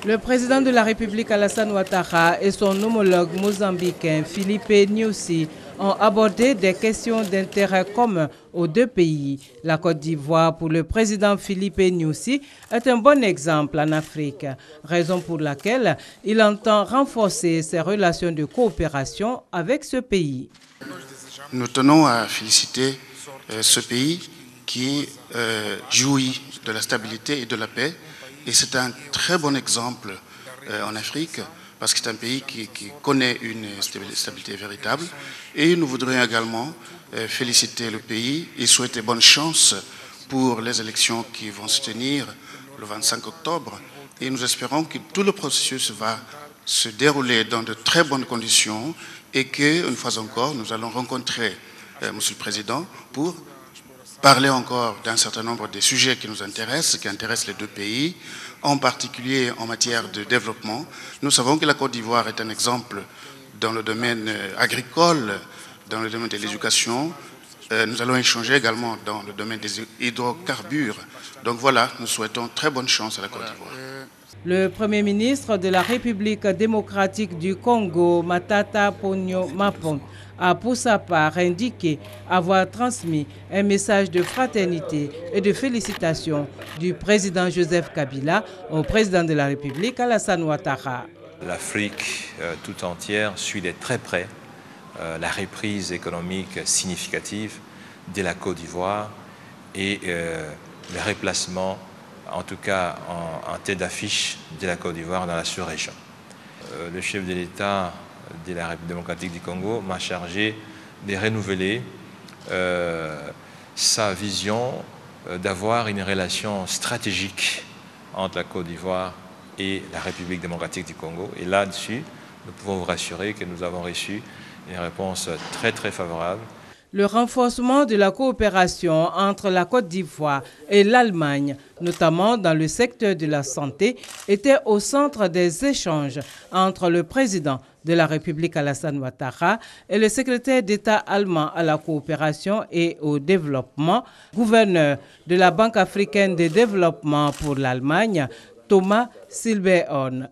Le président de la République Alassane Ouattara et son homologue mozambicain Filipe Nyusi ont abordé des questions d'intérêt commun aux deux pays. La Côte d'Ivoire, pour le président Filipe Nyusi, est un bon exemple en Afrique, raison pour laquelle il entend renforcer ses relations de coopération avec ce pays. Nous tenons à féliciter ce pays qui jouit de la stabilité et de la paix. Et c'est un très bon exemple en Afrique parce que c'est un pays qui connaît une stabilité véritable. Et nous voudrions également féliciter le pays et souhaiter bonne chance pour les élections qui vont se tenir le 25 octobre. Et nous espérons que tout le processus va se dérouler dans de très bonnes conditions et qu'une fois encore, nous allons rencontrer Monsieur le Président pour parler encore d'un certain nombre de sujets qui nous intéressent, qui intéressent les deux pays, en particulier en matière de développement. Nous savons que la Côte d'Ivoire est un exemple dans le domaine agricole, dans le domaine de l'éducation. Nous allons échanger également dans le domaine des hydrocarbures. Donc voilà, nous souhaitons très bonne chance à la Côte d'Ivoire. Le Premier ministre de la République démocratique du Congo, Matata Ponyo Mapon, a pour sa part indiqué avoir transmis un message de fraternité et de félicitations du président Joseph Kabila au président de la République Alassane Ouattara. L'Afrique tout entière suit de très près la reprise économique significative de la Côte d'Ivoire et le replacement, en tout cas en tête d'affiche de la Côte d'Ivoire dans la sous-région. Le chef de l'État de la République démocratique du Congo m'a chargé de renouveler sa vision d'avoir une relation stratégique entre la Côte d'Ivoire et la République démocratique du Congo. Et là-dessus, nous pouvons vous rassurer que nous avons reçu une réponse très très favorable. Le renforcement de la coopération entre la Côte d'Ivoire et l'Allemagne, notamment dans le secteur de la santé, était au centre des échanges entre le président de la République Alassane Ouattara et le secrétaire d'État allemand à la coopération et au développement, gouverneur de la Banque africaine de développement pour l'Allemagne, Thomas Silberhorn.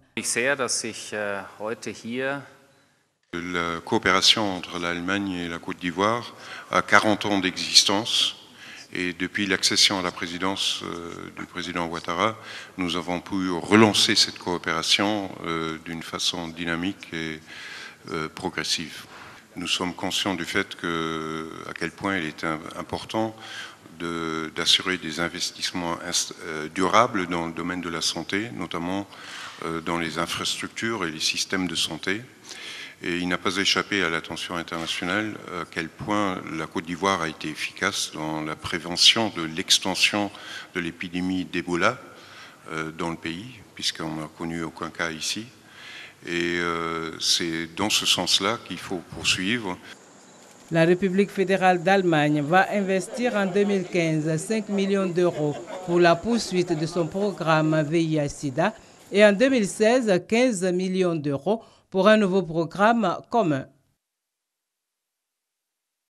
La coopération entre l'Allemagne et la Côte d'Ivoire a 40 ans d'existence et depuis l'accession à la présidence du président Ouattara, nous avons pu relancer cette coopération d'une façon dynamique et progressive. Nous sommes conscients du fait à quel point il est important d'assurer des investissements durables dans le domaine de la santé, notamment dans les infrastructures et les systèmes de santé. Et il n'a pas échappé à l'attention internationale à quel point la Côte d'Ivoire a été efficace dans la prévention de l'extension de l'épidémie d'Ebola dans le pays, puisqu'on n'a connu aucun cas ici. Et c'est dans ce sens-là qu'il faut poursuivre. La République fédérale d'Allemagne va investir en 2015 5 millions d'euros pour la poursuite de son programme VIH-Sida et en 2016 15 millions d'euros pour un nouveau programme commun.